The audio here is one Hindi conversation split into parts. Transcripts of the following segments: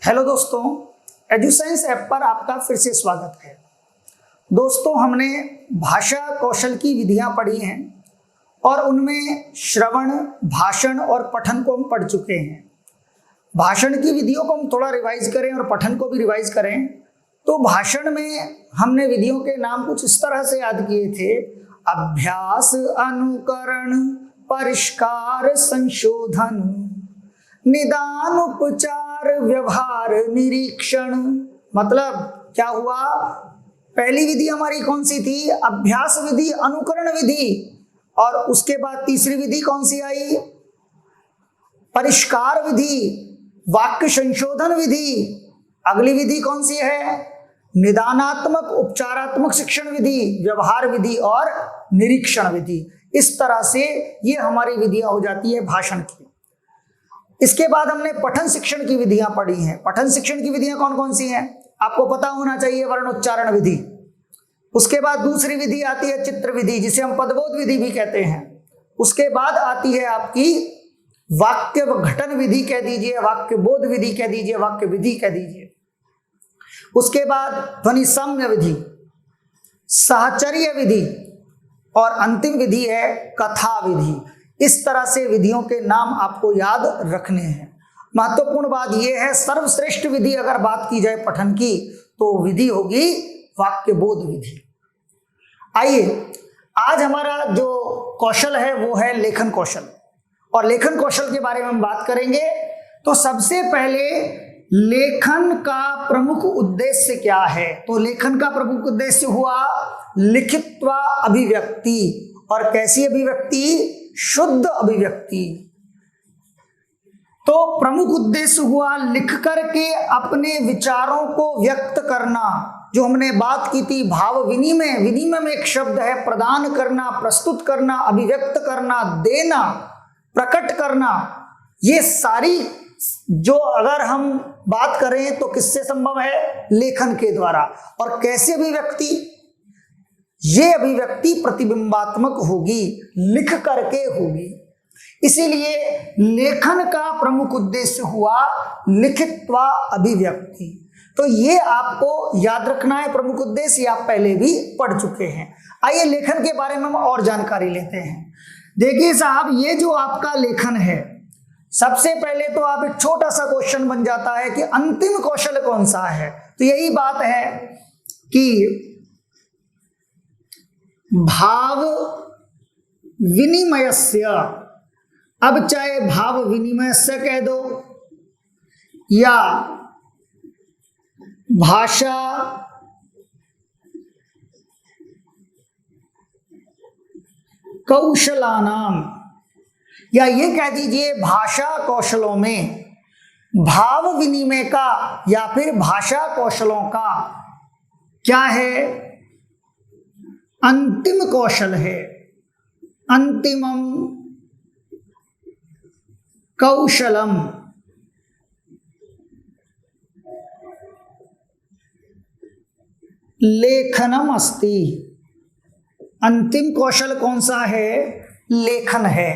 हेलो दोस्तों, एडुसाइंस ऐप पर आपका फिर से स्वागत है। दोस्तों, हमने भाषा कौशल की विधियां पढ़ी हैं और उनमें श्रवण, भाषण और पठन को हम पढ़ चुके हैं। भाषण की विधियों को हम थोड़ा रिवाइज करें और पठन को भी रिवाइज करें तो भाषण में हमने विधियों के नाम कुछ इस तरह से याद किए थे: अभ्यास, अनुकरण, परिष्कार, संशोधन, निदान, उपचार, व्यवहार, निरीक्षण। मतलब क्या हुआ? पहली विधि हमारी कौन सी थी? अभ्यास विधि, अनुकरण विधि। और उसके बाद तीसरी विधि कौन सी आई? परिष्कार विधि, वाक्य संशोधन विधि। अगली विधि कौन सी है? निदानात्मक, उपचारात्मक शिक्षण विधि, व्यवहार विधि और निरीक्षण विधि। इस तरह से ये हमारी विधियां हो जाती है भाषण की। इसके बाद हमने पठन शिक्षण की विधियां पढ़ी हैं। पठन शिक्षण की विधियां कौन कौन सी हैं? आपको पता होना चाहिए, वर्णोच्चारण विधि। उसके बाद दूसरी विधि आती है चित्र विधि, जिसे हम पदबोध विधि भी कहते हैं। उसके बाद आती है आपकी वाक्य घटन विधि कह दीजिए, वाक्य बोध विधि कह दीजिए, वाक्य विधि कह दीजिए। उसके बाद ध्वनि साम्य विधि, साहचर्य विधि और अंतिम विधि है कथा विधि। इस तरह से विधियों के नाम आपको याद रखने हैं। महत्वपूर्ण बात यह है, सर्वश्रेष्ठ विधि अगर बात की जाए पठन की तो विधि होगी वाक्य बोध विधि। आइए, आज हमारा जो कौशल है वो है लेखन कौशल, और लेखन कौशल के बारे में हम बात करेंगे। तो सबसे पहले लेखन का प्रमुख उद्देश्य क्या है? तो लेखन का प्रमुख उद्देश्य हुआ लिखित्वा अभिव्यक्ति। और कैसी अभिव्यक्ति? शुद्ध अभिव्यक्ति। तो प्रमुख उद्देश्य हुआ लिख करके अपने विचारों को व्यक्त करना। जो हमने बात की थी भाव विनिमय, विनिमय में एक शब्द है प्रदान करना, प्रस्तुत करना, अभिव्यक्त करना, देना, प्रकट करना। ये सारी जो अगर हम बात करें तो किससे संभव है? लेखन के द्वारा। और कैसे अभिव्यक्ति? ये अभिव्यक्ति प्रतिबिंबात्मक होगी, लिख करके होगी। इसीलिए लेखन का प्रमुख उद्देश्य हुआ लिखित्वा अभिव्यक्ति। तो ये आपको याद रखना है प्रमुख उद्देश्य, आप पहले भी पढ़ चुके हैं। आइए लेखन के बारे में हम और जानकारी लेते हैं। देखिए साहब, ये जो आपका लेखन है, सबसे पहले तो आप एक छोटा सा क्वेश्चन बन जाता है कि अंतिम कौशल कौन सा है। तो यही बात है कि भाव विनिमयस्य, अब चाहे भाव विनिमयस्य कह दो या भाषा कौशलानाम, या ये कह दीजिए भाषा कौशलों में भाव विनिमय का या फिर भाषा कौशलों का क्या है? अंतिम कौशल है। अंतिमम कौशलम। लेखनम अस्ति। अंतिम कौशल कौन सा है? लेखन है।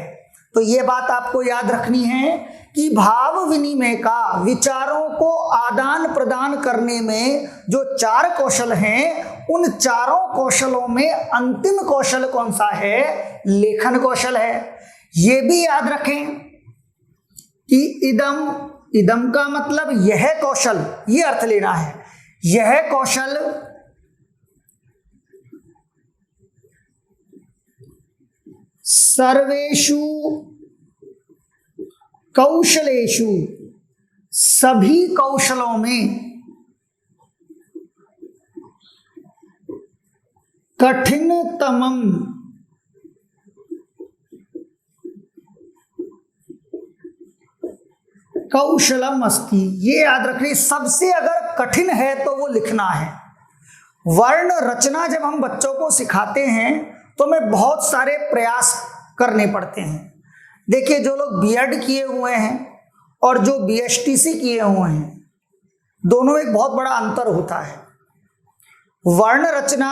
तो ये बात आपको याद रखनी है कि भाव विनिमय का, विचारों को आदान प्रदान करने में जो चार कौशल हैं, उन चारों कौशलों में अंतिम कौशल कौन सा है? लेखन कौशल है। ये भी याद रखें कि इदम, इदम का मतलब यह कौशल, ये अर्थ लेना है। यह कौशल सर्वेषु कौशलेषु, सभी कौशलों में कठिनतमम, कौशलम अस्ति। ये याद रखिए, सबसे अगर कठिन है तो वो लिखना है। वर्ण रचना जब हम बच्चों को सिखाते हैं तो हमें बहुत सारे प्रयास करने पड़ते हैं। देखिए, जो लोग बीएड किए हुए हैं और जो बीएसटीसी किए हुए हैं, दोनों एक बहुत बड़ा अंतर होता है। वर्ण रचना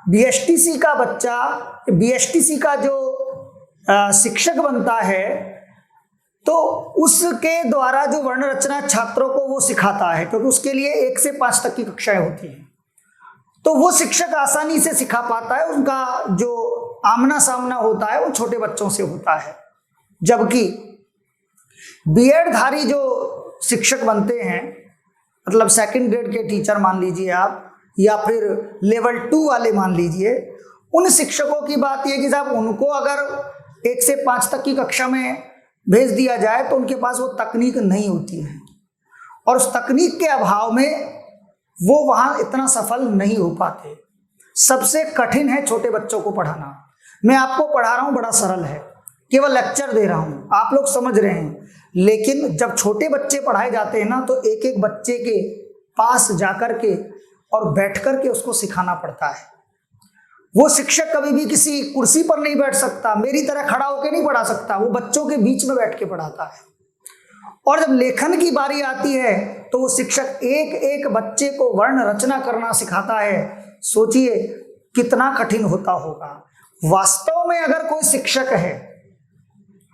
बीएसटीसी का बच्चा, बीएसटीसी का जो शिक्षक बनता है, तो उसके द्वारा जो वर्ण रचना छात्रों को वो सिखाता है, क्योंकि उसके लिए 1 से 5 तक की कक्षाएं होती हैं, तो वो शिक्षक आसानी से सिखा पाता है। उनका जो आमना सामना होता है वो छोटे बच्चों से होता है। जबकि बीएड धारी जो शिक्षक बनते हैं, मतलब 2nd ग्रेड के टीचर मान लीजिए आप, या फिर लेवल 2 वाले मान लीजिए, उन शिक्षकों की बात यह कि साहब उनको अगर 1 से 5 तक की कक्षा में भेज दिया जाए तो उनके पास वो तकनीक नहीं होती है, और उस तकनीक के अभाव में वो वहाँ इतना सफल नहीं हो पाते। सबसे कठिन है छोटे बच्चों को पढ़ाना। मैं आपको पढ़ा रहा हूँ, बड़ा सरल है, केवल लेक्चर दे रहा हूँ, आप लोग समझ रहे हैं। लेकिन जब छोटे बच्चे पढ़ाए जाते हैं ना, तो एक एक बच्चे के पास जाकर के और बैठ कर के उसको सिखाना पड़ता है। वो शिक्षक कभी भी किसी कुर्सी पर नहीं बैठ सकता, मेरी तरह खड़ा होकर नहीं पढ़ा सकता, वो बच्चों के बीच में बैठ के पढ़ाता है। और जब लेखन की बारी आती है तो वो शिक्षक एक एक बच्चे को वर्ण रचना करना सिखाता है। सोचिए कितना कठिन होता होगा। वास्तव में अगर कोई शिक्षक है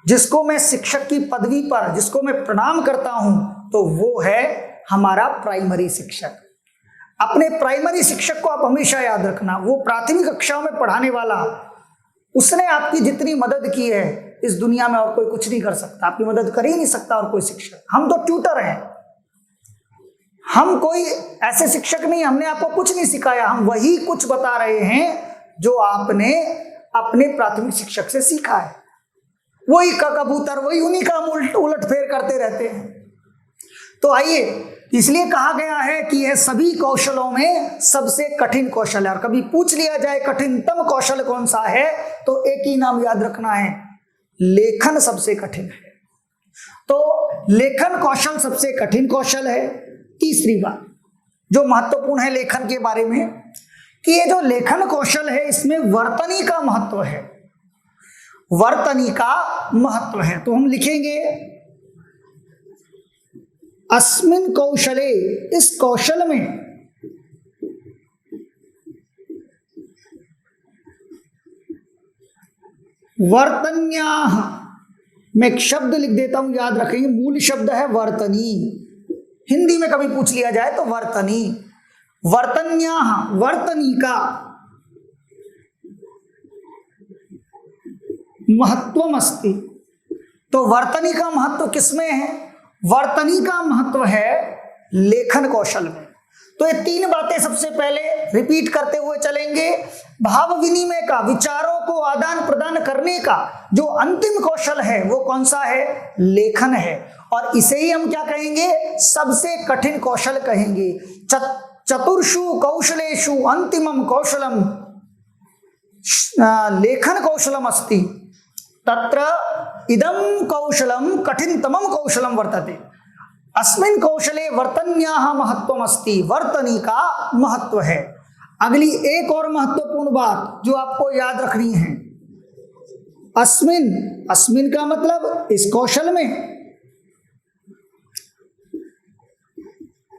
जिसको मैं शिक्षक की पदवी पर, जिसको मैं प्रणाम करता हूं, तो वो है हमारा प्राइमरी शिक्षक। अपने प्राइमरी शिक्षक को आप हमेशा याद रखना, वो प्राथमिक कक्षाओं में पढ़ाने वाला, उसने आपकी जितनी मदद की है इस दुनिया में और कोई कुछ नहीं कर सकता। आपकी मदद कर ही नहीं सकता और कोई शिक्षक। हम तो ट्यूटर हैं, हम कोई ऐसे शिक्षक नहीं, हमने आपको कुछ नहीं सिखाया, हम वही कुछ बता रहे हैं जो आपने अपने प्राथमिक शिक्षक से सीखा है। वही का कबूतर, वही उन्हीं का उलट फेर करते रहते हैं। तो आइए, इसलिए कहा गया है कि यह सभी कौशलों में सबसे कठिन कौशल है। और कभी पूछ लिया जाए कठिनतम कौशल कौन सा है, तो एक ही नाम याद रखना है, लेखन सबसे कठिन है। तो लेखन कौशल सबसे कठिन कौशल है। तीसरी बात जो महत्वपूर्ण है लेखन के बारे में, कि ये जो लेखन कौशल है इसमें वर्तनी का महत्व है। वर्तनी का महत्व है। तो हम लिखेंगे अस्मिन् कौशले, इस कौशल में वर्तन्याः, मैं एक शब्द लिख देता हूं, याद रखेंगे, मूल शब्द है वर्तनी। हिंदी में कभी पूछ लिया जाए तो वर्तनी। वर्तन्याः, वर्तनी का महत्वम अस्ति। तो वर्तनी का महत्व किसमें है? वर्तनी का महत्व है लेखन कौशल में। तो ये 3 बातें सबसे पहले रिपीट करते हुए चलेंगे। भाव विनिमय का, विचारों को आदान प्रदान करने का जो अंतिम कौशल है वो कौन सा है? लेखन है। और इसे ही हम क्या कहेंगे? सबसे कठिन कौशल कहेंगे। चतुर्षु कौशलेषु अंतिमम कौशलम लेखन कौशलम अस्ति, तत्र इदं कौशलम कठिनतमम कौशलम वर्तते। अस्मिन् कौशले वर्तन्याः महत्वम अस्ति, वर्तनी का महत्व है। अगली एक और महत्वपूर्ण बात जो आपको याद रखनी है, अस्मिन्, अस्मिन् का मतलब इस कौशल में,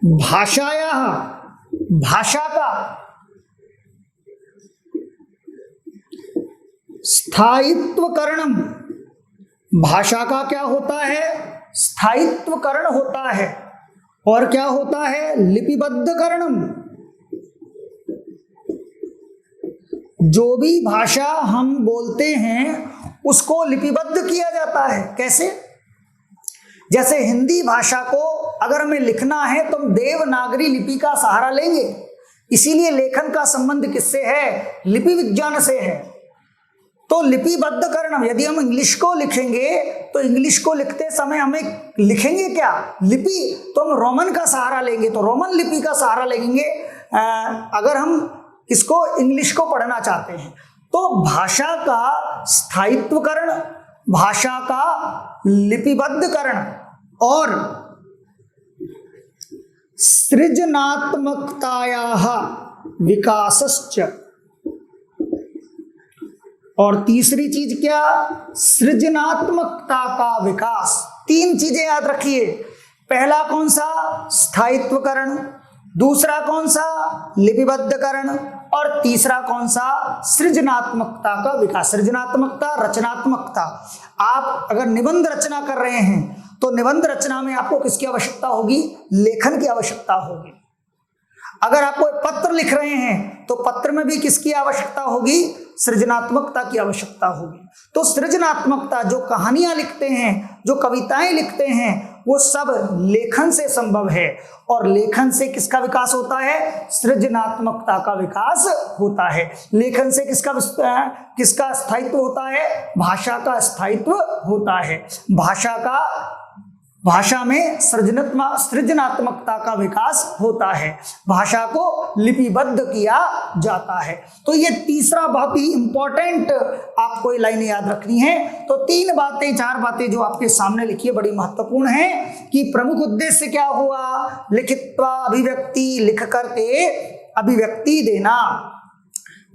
भाषायाः, भाषा का, स्थायित्वकरणम, भाषा का क्या होता है? स्थायित्वकरण होता है। और क्या होता है? लिपिबद्धकरणम। जो भी भाषा हम बोलते हैं उसको लिपिबद्ध किया जाता है। कैसे? जैसे हिंदी भाषा को अगर हमें लिखना है तो हम देवनागरी लिपि का सहारा लेंगे। इसीलिए लेखन का संबंध किससे है? लिपि विज्ञान से है। तो लिपिबद्धकरण, यदि हम इंग्लिश को लिखेंगे तो इंग्लिश को लिखते समय हमें लिखेंगे क्या? लिपि। तो हम रोमन का सहारा लेंगे, तो रोमन लिपि का सहारा लेंगे अगर हम इसको इंग्लिश को पढ़ना चाहते हैं। तो भाषा का स्थायित्वकरण, भाषा का लिपिबद्धकरण और सृजनात्मकतायाः विकासश्च, और तीसरी चीज क्या? सृजनात्मकता का विकास। 3 चीजें याद रखिए। पहला कौन सा? स्थायित्वकरण। दूसरा कौन सा? लिपिबद्धकरण। और तीसरा कौन सा, सृजनात्मकता का विकास। सृजनात्मकता, रचनात्मकता। आप अगर निबंध रचना कर रहे हैं तो निबंध रचना में आपको किसकी आवश्यकता होगी, लेखन की आवश्यकता होगी। अगर आप कोई पत्र लिख रहे हैं तो पत्र में भी किसकी आवश्यकता होगी, सृजनात्मकता की आवश्यकता होगी। तो सृजनात्मकता, जो कहानियां लिखते हैं, जो कविताएं लिखते हैं, वो सब लेखन से संभव है। और लेखन से किसका विकास होता है, सृजनात्मकता का विकास होता है। लेखन से किसका स्थायित्व होता है, भाषा का स्थायित्व होता है। भाषा में सृजनात्मकता का विकास होता है, भाषा को लिपिबद्ध किया जाता है। तो ये तीसरा बहुत ही इंपॉर्टेंट आपको ये लाइनें याद रखनी है। तो 4 बातें जो आपके सामने लिखी है बड़ी महत्वपूर्ण है कि प्रमुख उद्देश्य क्या हुआ, लिखित्वा अभिव्यक्ति, लिख करके अभिव्यक्ति देना।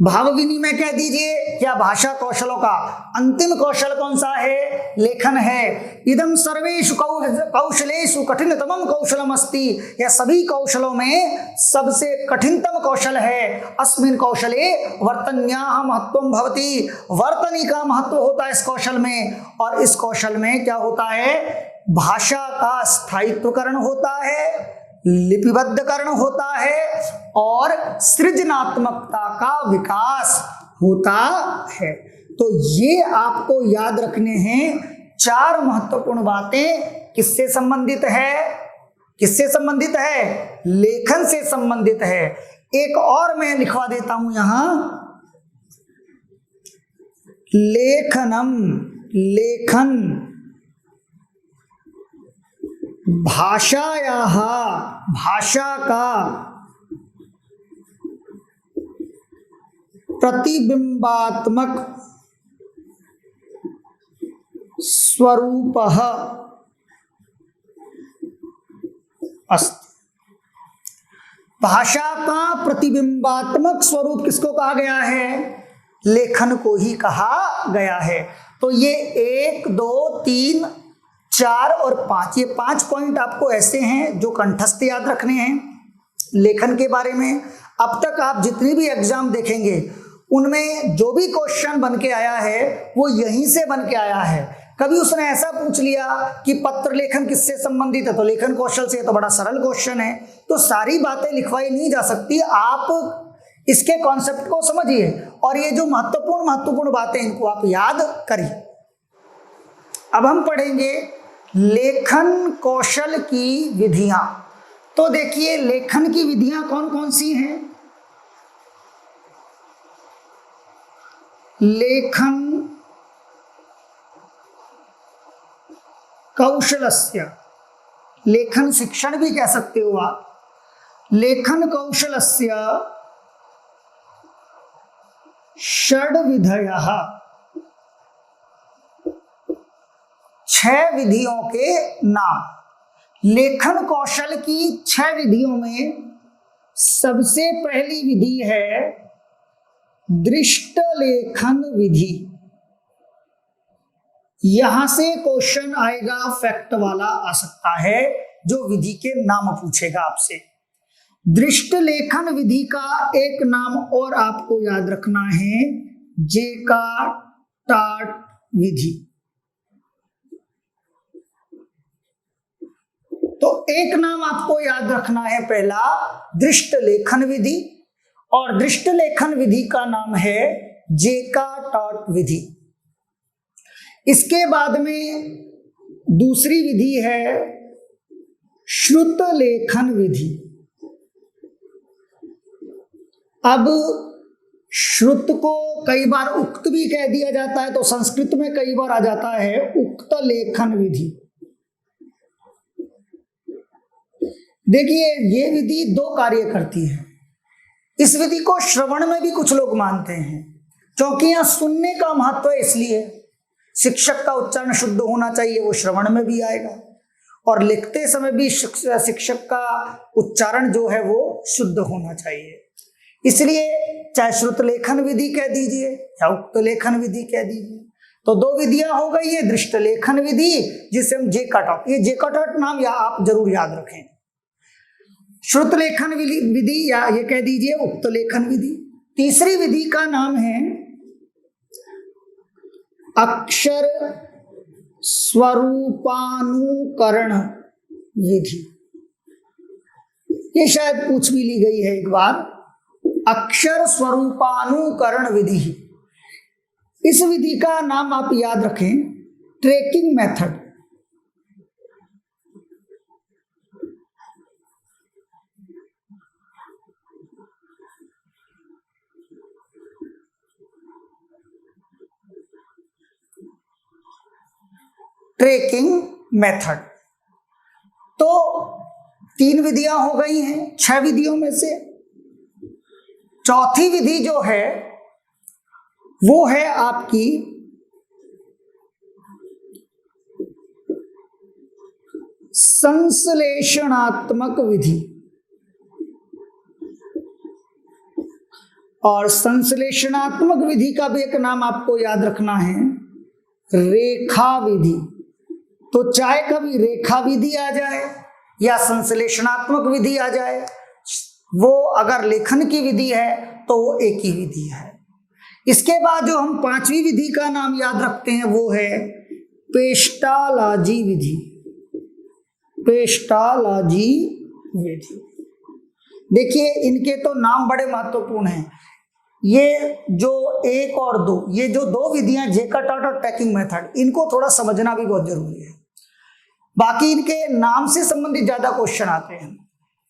भाव विनिमय कह दीजिए, या भाषा कौशलों का अंतिम कौशल कौन सा है, लेखन है। इदम सर्वेषु कौशलेषु कठिनतमम कौशलम अस्ति, यह सभी कौशलों में सबसे कठिनतम कौशल है। अस्मिन् कौशले वर्तन्याः महत्वम भवति, वर्तनी का महत्व होता है इस कौशल में। और इस कौशल में क्या होता है, भाषा का स्थायित्वकरण होता है, लिपिबद्धकरण होता है और सृजनात्मकता का विकास होता है। तो ये आपको याद रखने हैं 4 महत्वपूर्ण बातें। किससे संबंधित है, किससे संबंधित है, लेखन से संबंधित है। एक और मैं लिखवा देता हूं यहां, लेखनम, लेखन भाषायाः, भाषा का प्रतिबिंबात्मक स्वरूपः अस्ति। भाषा का प्रतिबिंबात्मक स्वरूप किसको कहा गया है, लेखन को ही कहा गया है। तो ये 1, 2, 3, 4 और 5, ये 5 पॉइंट आपको ऐसे हैं जो कंठस्थ याद रखने हैं लेखन के बारे में। अब तक आप जितनी भी एग्जाम देखेंगे उनमें जो भी क्वेश्चन बन के आया है वो यहीं से बन के आया है। कभी उसने ऐसा पूछ लिया कि पत्र लेखन किससे संबंधित है, तो लेखन कौशल से, तो बड़ा सरल क्वेश्चन है। तो सारी बातें लिखवाई नहीं जा सकती, आप इसके कॉन्सेप्ट को समझिए और ये जो महत्वपूर्ण बातें इनको आप याद करिए। अब हम पढ़ेंगे लेखन कौशल की विधियां। तो देखिए लेखन की विधियां कौन कौन सी हैं। लेखन कौशलस्य, लेखन शिक्षण भी कह सकते हो आप। लेखन कौशलस्य षड्विधयः, 6 विधियों के नाम। लेखन कौशल की 6 विधियों में सबसे पहली विधि है दृष्ट लेखन विधि। यहां से क्वेश्चन आएगा, फैक्ट वाला आ सकता है जो विधि के नाम पूछेगा आपसे। दृष्ट लेखन विधि का एक नाम और आपको याद रखना है, जेकार्ट विधि। तो एक नाम आपको याद रखना है पहला, दृष्ट लेखन विधि, और दृष्ट लेखन विधि का नाम है जेकार्ट विधि। इसके बाद में दूसरी विधि है श्रुत लेखन विधि। अब श्रुत को कई बार उक्त भी कह दिया जाता है, तो संस्कृत में कई बार आ जाता है उक्त लेखन विधि। देखिए ये विधि 2 कार्य करती है। इस विधि को श्रवण में भी कुछ लोग मानते हैं, क्योंकि यहां सुनने का महत्व है, इसलिए शिक्षक का उच्चारण शुद्ध होना चाहिए, वो श्रवण में भी आएगा, और लिखते समय भी शिक्षक का उच्चारण जो है वो शुद्ध होना चाहिए। इसलिए चाहे श्रुत लेखन विधि कह दीजिए या उक्त लेखन विधि कह दीजिए। तो 2 विधियां हो गई है, दृष्ट लेखन विधि जिसे हम जेकार्ट, ये जेकार्ट नाम या आप जरूर याद रखें। श्रुत लेखन विधि या ये कह दीजिए उक्त लेखन विधि। तीसरी विधि का नाम है अक्षर स्वरूपानुकरण विधि। ये शायद पूछ भी ली गई है एक बार। अक्षर स्वरूपानुकरण विधि, इस विधि का नाम आप याद रखें ट्रैकिंग मेथड। Trekking method. तो 3 विधियां हो गई हैं 6 विधियों में से। चौथी विधि जो है वो है आपकी संश्लेषणात्मक विधि। और संश्लेषणात्मक विधि का भी एक नाम आपको याद रखना है, रेखा विधि। तो चाहे कभी रेखा विधि आ जाए या संश्लेषणात्मक विधि आ जाए, वो अगर लेखन की विधि है तो वो एक ही विधि है। इसके बाद जो हम 5वीं विधि का नाम याद रखते हैं वो है पेस्टालॉजी विधि। पेस्टालॉजी विधि, देखिए इनके तो नाम बड़े महत्वपूर्ण हैं। ये जो 1 और 2, ये जो 2 विधियां जेकार्ट और ट्रैकिंग मेथड, इनको थोड़ा समझना भी बहुत जरूरी है। बाकी इनके नाम से संबंधित ज्यादा क्वेश्चन आते हैं।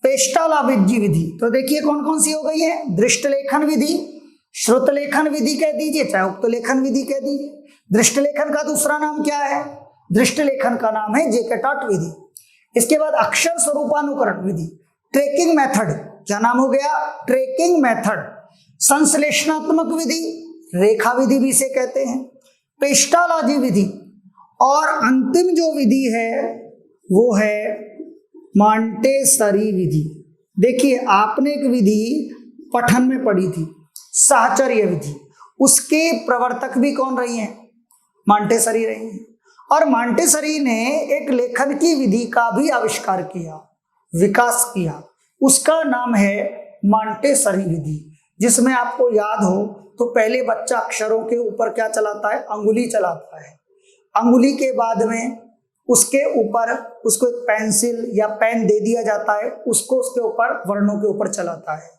पेस्टालॉजी विधि तो देखिए कौन कौन सी हो गई है, दृष्ट लेखन विधि, श्रुत लेखन विधि कह दीजिए, चाहे उक्त लेखन विधि कह दीजिए। दृष्ट लेखन का दूसरा नाम क्या है, दृष्ट लेखन का नाम है जेकार्ट विधि। इसके बाद अक्षर स्वरूपानुकरण विधि, ट्रैकिंग मेथड, क्या नाम हो गया, ट्रैकिंग मेथड। संश्लेषणात्मक विधि, रेखा विधि भी इसे कहते हैं, पेस्टालॉजी विधि। और अंतिम जो विधि है वो है मॉन्टेसरी विधि। देखिए आपने एक विधि पठन में पढ़ी थी, साहचर्य विधि, उसके प्रवर्तक भी कौन रही हैं, मॉन्टेसरी रही हैं। और मॉन्टेसरी ने एक लेखन की विधि का भी आविष्कार किया, विकास किया, उसका नाम है मॉन्टेसरी विधि। जिसमें आपको याद हो तो पहले बच्चा अक्षरों के ऊपर क्या चलाता है, अंगुली चलाता है। अंगुली के बाद में उसके ऊपर उसको एक पेंसिल या पेन दे दिया जाता है, उसको उसके ऊपर वर्णों के ऊपर चलाता है।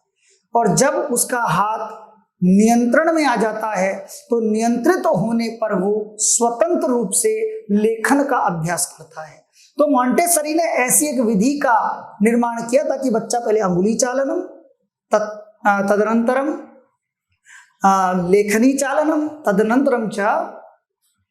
और जब उसका हाथ नियंत्रण में आ जाता है तो नियंत्रित होने पर वो स्वतंत्र रूप से लेखन का अभ्यास करता है। तो मॉन्टेसरी ने ऐसी एक विधि का निर्माण किया ताकि बच्चा पहले अंगुली चालनम तदनंतरम लेखनी चालनम तदनंतरम च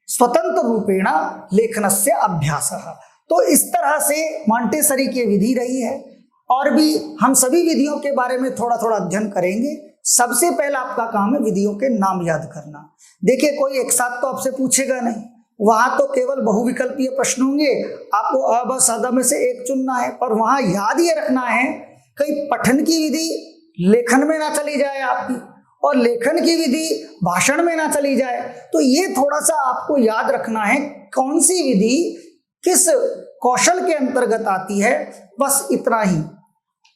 स्वतंत्र रूपेण लेखनस्य अभ्यासः। तो इस तरह से मॉन्टेसरी की विधि रही है। और भी हम सभी विधियों के बारे में थोड़ा थोड़ा अध्ययन करेंगे। सबसे पहला आपका काम है विधियों के नाम याद करना। देखिए कोई एक साथ तो आपसे पूछेगा नहीं, वहां तो केवल बहुविकल्पीय प्रश्न होंगे, आपको अ ब स द में से एक चुनना है। पर वहां याद ये रखना है कहीं पठन की विधि लेखन में ना चली जाए आपकी, और लेखन की विधि भाषण में ना चली जाए। तो ये थोड़ा सा आपको याद रखना है कौन सी विधि किस कौशल के अंतर्गत आती है, बस इतना ही।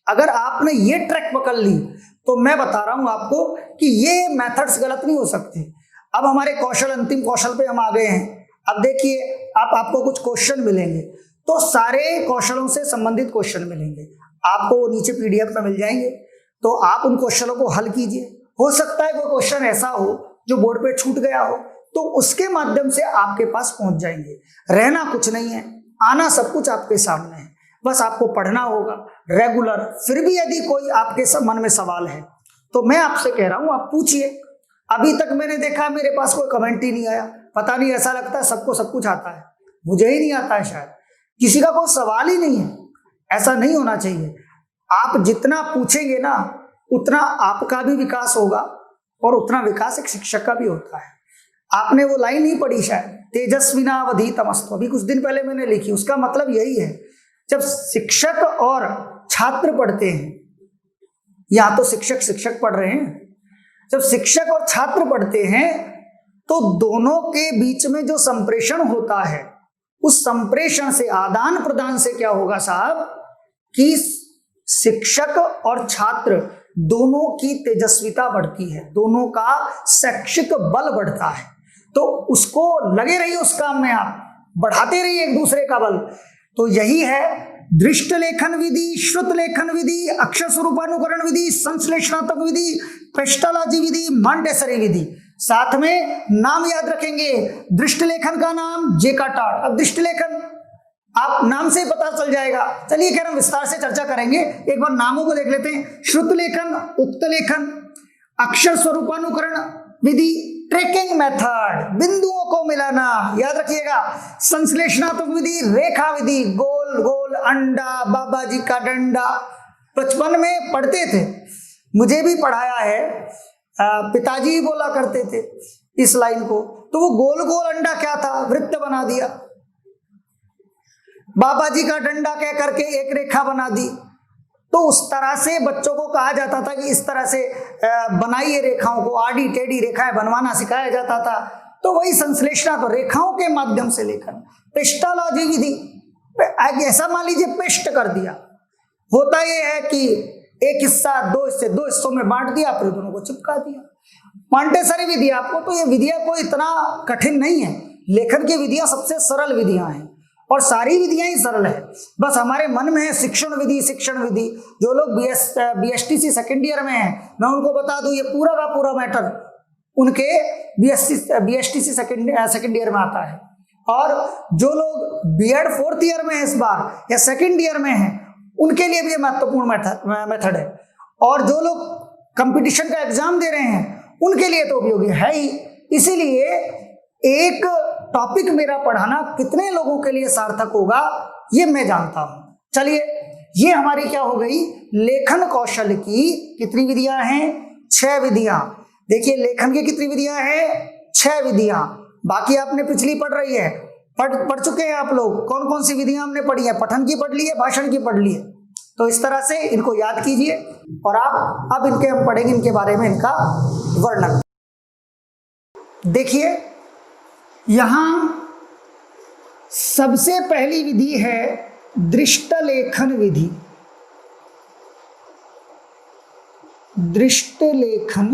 अगर आपने ये ट्रैक पकड़ ली तो मैं बता रहा हूं आपको कि ये मेथड्स गलत नहीं हो सकते। अब हमारे कौशल अंतिम कौशल पे हम आ गए हैं। अब देखिए आपको कुछ क्वेश्चन मिलेंगे, तो सारे कौशलों से संबंधित क्वेश्चन मिलेंगे आपको, वो नीचे पीडीएफ में मिल जाएंगे। तो आप उन क्वेश्चनों को हल कीजिए। हो सकता है कोई क्वेश्चन ऐसा हो जो बोर्ड पे छूट गया हो, तो उसके माध्यम से आपके पास पहुंच जाएंगे। रहना कुछ नहीं है, आना सब कुछ आपके सामने है, बस आपको पढ़ना होगा रेगुलर। फिर भी यदि कोई आपके मन में सवाल है तो मैं आपसे कह रहा हूं आप पूछिए। अभी तक मैंने देखा मेरे पास कोई कमेंट ही नहीं आया, पता नहीं, ऐसा लगता है सबको सब कुछ आता है, मुझे ही नहीं आता है, शायद किसी का कोई सवाल ही नहीं है। ऐसा नहीं होना चाहिए। आप जितना पूछेंगे ना उतना आपका भी विकास होगा, और उतना विकास एक शिक्षक का भी होता है। आपने वो लाइन नहीं पढ़ी शायद, तेजस्विनावधीतमस्तु, अभी कुछ दिन पहले मैंने लिखी, उसका मतलब यही है जब शिक्षक और छात्र पढ़ते हैं, या तो शिक्षक पढ़ रहे हैं, जब शिक्षक और छात्र पढ़ते हैं तो दोनों के बीच में जो संप्रेषण होता है, उस संप्रेषण से आदान प्रदान से क्या होगा साहब कि शिक्षक और छात्र दोनों की तेजस्विता बढ़ती है, दोनों का शैक्षिक बल बढ़ता है। तो उसको लगे रहिए उस काम में, आप बढ़ाते रहिए एक दूसरे का बल। तो यही है दृष्ट लेखन विधि, श्रुत लेखन विधि, अक्षर स्वरूपानुकरण विधि, संश्लेषणात्मक विधि, पेस्टोलॉजी विधि, मॉन्टेसरी विधि। साथ में नाम याद रखेंगे, दृष्ट लेखन का नाम जेका टाट। अब दृष्ट लेखन आप नाम से ही पता चल जाएगा। चलिए खैर हम विस्तार से चर्चा करेंगे, एक बार नामों को देख लेते हैं। श्रुत लेखन, उक्त लेखन, अक्षर स्वरूपानुकरण विधि, ट्रैकिंग मेथड, बिंदुओं को मिलाना, याद रखिएगा। संश्लेषणात्मक विधि, रेखा विधि, गोल गोल अंडा, बाबा जी का डंडा, बचपन में पढ़ते थे, मुझे भी पढ़ाया है, पिताजी बोला करते थे इस लाइन को। तो वो गोल गोल अंडा क्या था, वृत्त बना दिया, बाबा जी का डंडा कह करके एक रेखा बना दी। तो उस तरह से बच्चों को कहा जाता था कि इस तरह से बनाइए रेखाओं को, आड़ी टेढ़ी रेखाएं बनवाना सिखाया जाता था। तो वही संश्लेषणा, तो रेखाओं के माध्यम से लेखन। पेस्टोलॉजी विधि, ऐसा मान लीजिए पेस्ट कर दिया, होता यह है कि एक हिस्सा दो हिस्सों में बांट दिया, फिर दोनों को चिपका दिया। मॉन्टेसरी विधि, आपको तो ये विधियां कोई इतना कठिन नहीं है, लेखन की विधियां सबसे सरल विधियां हैं और सारी विधियां ही सरल है। बस हमारे मन में है शिक्षण विधि, शिक्षण विधि। जो लोग बीएसटीसी सेकेंड ईयर में है, मैं उनको बता दूं ये पूरा का पूरा मैटर उनके बीएसटीसी सेकेंड ईयर में आता है। और जो लोग बीएड फोर्थ ईयर में है इस बार या सेकेंड ईयर में है, उनके लिए भी ये महत्वपूर्ण मेथड है। और जो लोग कंपटीशन का एग्जाम दे रहे हैं उनके लिए तो उपयोगी है ही। इसीलिए एक टॉपिक मेरा पढ़ाना कितने लोगों के लिए सार्थक होगा ये मैं जानता हूं। चलिए, ये हमारी क्या हो गई, लेखन कौशल की कितनी विधियां हैं, 6 विधियां। देखिए लेखन की कितनी विधियां हैं, 6 विधियां। बाकी आपने पिछली पढ़ रही है, पढ़ चुके हैं आप लोग। कौन कौन सी विधियां हमने पढ़ी है, पठन की पढ़ ली है, भाषण की पढ़ ली है। तो इस तरह से इनको याद कीजिए और आप अब इनके हम पढ़ेंगे इनके बारे में, इनका वर्णन। देखिए यहां सबसे पहली विधि है दृष्ट लेखन विधि। दृष्ट लेखन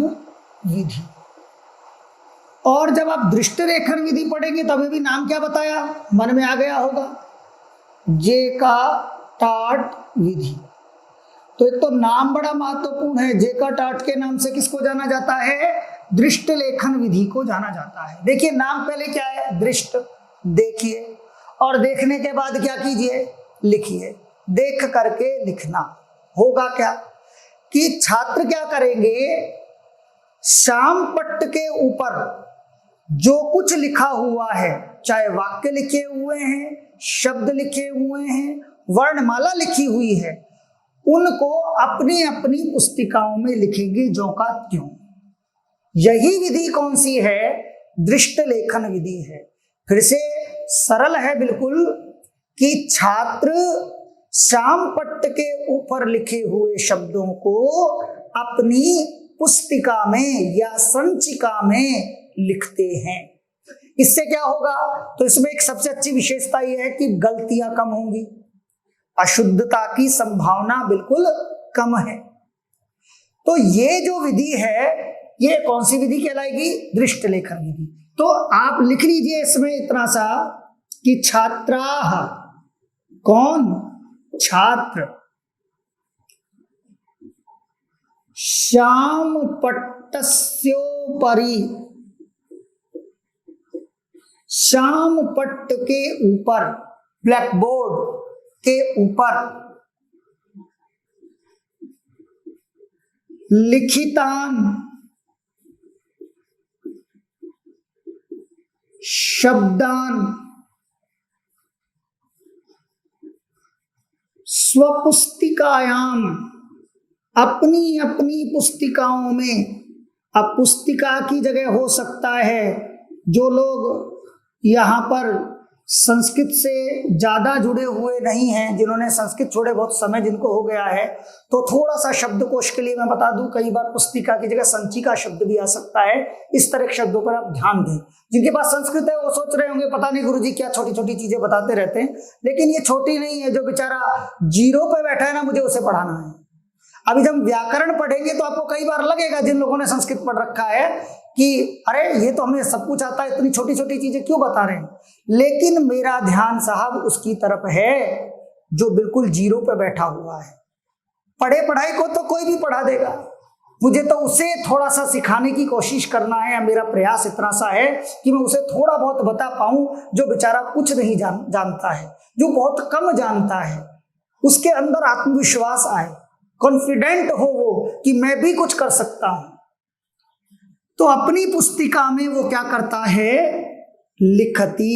विधि, और जब आप दृष्ट लेखन विधि पढ़ेंगे तभी भी नाम क्या बताया, मन में आ गया होगा, जेका टाट विधि। तो एक तो नाम बड़ा महत्वपूर्ण है, जेका टाट के नाम से किसको जाना जाता है, दृष्ट लेखन विधि को जाना जाता है। देखिए नाम पहले क्या है, दृष्ट, देखिए, और देखने के बाद क्या कीजिए, लिखिए। देख करके लिखना होगा क्या कि छात्र क्या करेंगे, श्याम पट्ट के ऊपर जो कुछ लिखा हुआ है, चाहे वाक्य लिखे हुए हैं, शब्द लिखे हुए हैं, वर्णमाला लिखी हुई है, उनको अपनी अपनी पुस्तिकाओं में लिखेंगे ज्यों का त्यों। यही विधि कौन सी है, दृष्ट लेखन विधि है। फिर से सरल है बिल्कुल कि छात्र श्याम पट्ट के ऊपर लिखे हुए शब्दों को अपनी पुस्तिका में या संचिका में लिखते हैं। इससे क्या होगा, तो इसमें एक सबसे अच्छी विशेषता यह है कि गलतियां कम होंगी, अशुद्धता की संभावना बिल्कुल कम है। तो ये जो विधि है ये कौन सी विधि कहलाएगी, दृष्ट लेखन विधि। तो आप लिख लीजिए इसमें इतना सा कि छात्राः, कौन, छात्र, श्याम पट्टस्योपरि, श्याम पट्ट के ऊपर, ब्लैक बोर्ड के ऊपर, लिखितान शब्दान स्वपुस्तिकायाम, अपनी अपनी पुस्तिकाओं में। अब पुस्तिका की जगह हो सकता है जो लोग यहाँ पर संस्कृत से ज़्यादा जुड़े हुए नहीं हैं, जिन्होंने संस्कृत छोड़े बहुत समय जिनको हो गया है, तो थोड़ा सा शब्दकोश के लिए मैं बता दूं, कई बार पुस्तिका की जगह संचिका शब्द भी आ सकता है। इस तरह के शब्दों पर आप ध्यान दें। जिनके पास संस्कृत है वो सोच रहे होंगे पता नहीं गुरुजी क्या छोटी छोटी चीजें बताते रहते हैं, लेकिन ये छोटी नहीं है। जो बेचारा जीरो पे बैठा है ना, मुझे उसे पढ़ाना है। अभी जब व्याकरण पढ़ेंगे तो आपको कई बार लगेगा, जिन लोगों ने संस्कृत पढ़ रखा है, कि अरे ये तो हमें सब कुछ आता है, इतनी छोटी छोटी चीजें क्यों बता रहे हैं। लेकिन मेरा ध्यान साहब उसकी तरफ है जो बिल्कुल जीरो पे बैठा हुआ है। पढ़े पढ़ाई को तो कोई भी पढ़ा देगा, मुझे तो उसे थोड़ा सा सिखाने की कोशिश करना है, या मेरा प्रयास इतना सा है कि मैं उसे थोड़ा बहुत बता पाऊं जो बेचारा कुछ नहीं जानता है, जो बहुत कम जानता है, उसके अंदर आत्मविश्वास आए, कॉन्फिडेंट हो वो कि मैं भी कुछ कर सकता हूं। तो अपनी पुस्तिका में वो क्या करता है, लिखती,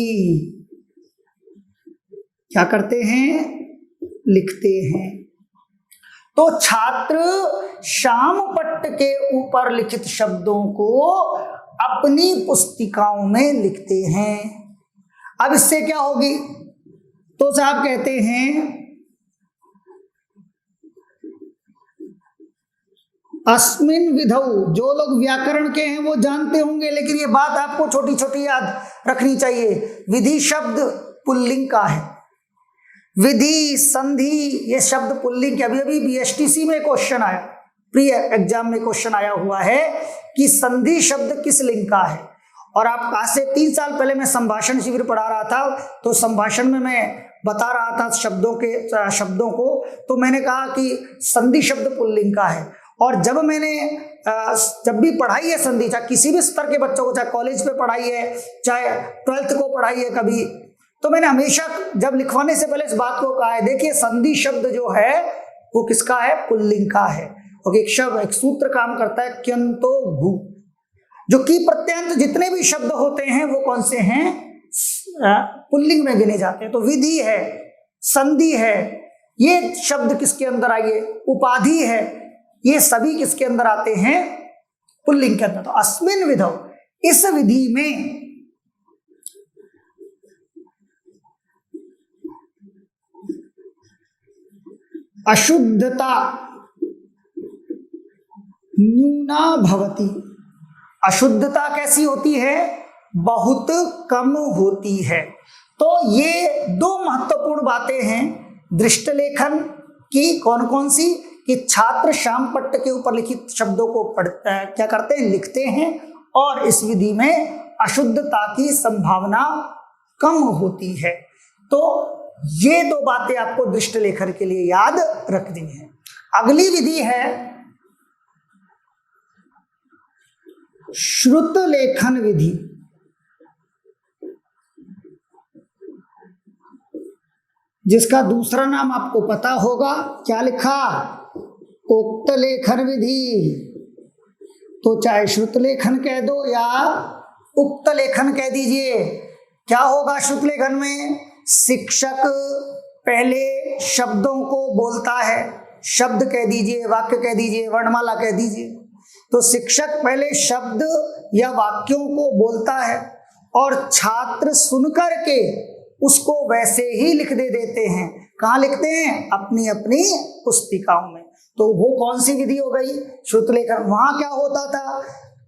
क्या करते हैं, लिखते हैं। तो छात्र श्याम पट्ट के ऊपर लिखित शब्दों को अपनी पुस्तिकाओं में लिखते हैं। अब इससे क्या होगी, तो साहब कहते हैं अस्मिन विधौ, जो लोग व्याकरण के हैं वो जानते होंगे, लेकिन ये बात आपको छोटी छोटी याद रखनी चाहिए। विधि शब्द पुल्लिंग का है, विधि, संधि, ये शब्द पुल्लिंग के। अभी अभी बीएसटीसी में क्वेश्चन आया, प्री एग्जाम में क्वेश्चन आया हुआ है कि संधि शब्द किस लिंग का है। और आप आज से 3 साल पहले मैं संभाषण शिविर पढ़ा रहा था, तो संभाषण में मैं बता रहा था शब्दों को, तो मैंने कहा कि संधि शब्द पुल्लिंग का है। और जब मैंने जब भी पढ़ाई है संधि, चाहे किसी भी स्तर के बच्चों को, चाहे कॉलेज पे पढ़ाई है, चाहे 12th को पढ़ाई है कभी, तो मैंने हमेशा जब लिखवाने से पहले इस बात को कहा है, देखिए संधि शब्द जो है वो किसका है, पुल्लिंग का है। और एक सूत्र काम करता है क्यंतो भू, जो की प्रत्यंत जितने भी शब्द होते हैं वो कौन से हैं, पुल्लिंग में गिने जाते हैं। तो विधि है, संधि है, ये शब्द किसके अंदर आइए, उपाधि है, ये सभी किसके अंदर आते हैं, पुल्लिंग के अंदर। तो अस्मिन विधौ, इस विधि में अशुद्धता न्यूना भवति। अशुद्धता कैसी होती है, बहुत कम होती है। तो ये 2 महत्वपूर्ण बातें हैं दृष्ट लेखन की। कौन कौन सी, कि छात्र श्याम पट्ट के ऊपर लिखित शब्दों को क्या करते हैं, लिखते हैं, और इस विधि में अशुद्धता की संभावना कम होती है। तो ये 2 बातें आपको दृष्ट लेखन के लिए याद रखनी है। अगली विधि है श्रुत लेखन विधि। जिसका दूसरा नाम आपको पता होगा, क्या लिखा, उक्त लेखन विधि। तो चाहे श्रुत लेखन कह दो या उक्त लेखन कह दीजिए। क्या होगा श्रुत लेखन में, शिक्षक पहले शब्दों को बोलता है, शब्द कह दीजिए, वाक्य कह दीजिए, वर्णमाला कह दीजिए। तो शिक्षक पहले शब्द या वाक्यों को बोलता है और छात्र सुनकर के उसको वैसे ही लिख देते हैं। कहाँ लिखते हैं, अपनी अपनी पुस्तिकाओं में। तो वो कौन सी विधि हो गई, श्रुत लेखन। वहां क्या होता था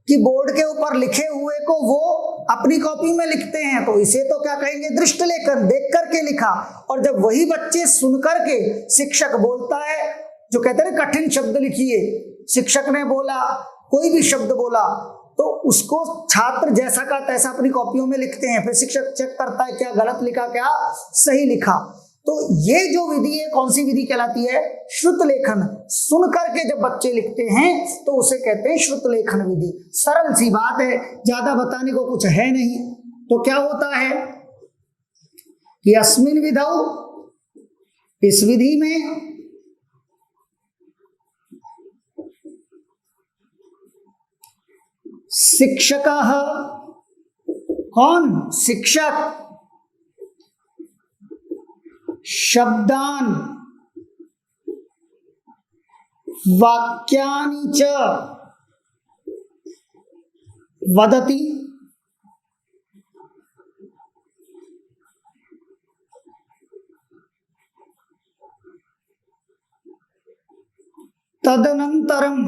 कि बोर्ड के ऊपर लिखे हुए को वो अपनी कॉपी में लिखते हैं, तो इसे तो क्या कहेंगे, दृष्ट लेखन, देख करके लिखा। और जब वही बच्चे सुन करके, शिक्षक बोलता है, जो कहते हैं कठिन शब्द लिखिए, शिक्षक ने बोला, कोई भी शब्द बोला, तो उसको छात्र जैसा का तैसा अपनी कॉपियों में लिखते हैं। फिर शिक्षक चेक करता है क्या गलत लिखा, क्या सही लिखा। तो ये जो विधि है, कौन सी विधि कहलाती है, श्रुत लेखन। सुन करके जब बच्चे लिखते हैं तो उसे कहते हैं श्रुत लेखन विधि। सरल सी बात है, ज्यादा बताने को कुछ है नहीं। तो क्या होता है कि अस्मिन विधौ, इस विधि में शिक्षकः, कौन, शिक्षक, शब्दान वाक्यानि च वदति। तदनंतरम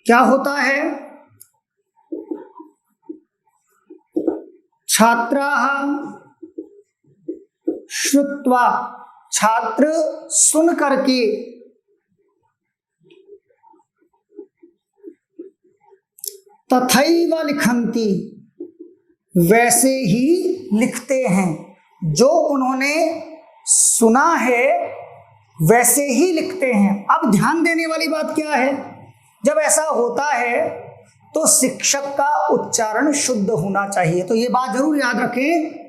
क्या होता है, छात्राः श्रुत्वा, छात्र सुन करके तथैव लिखन्ति, वैसे ही लिखते हैं। जो उन्होंने सुना है वैसे ही लिखते हैं। अब ध्यान देने वाली बात क्या है, जब ऐसा होता है तो शिक्षक का उच्चारण शुद्ध होना चाहिए। तो ये बात जरूर याद रखें,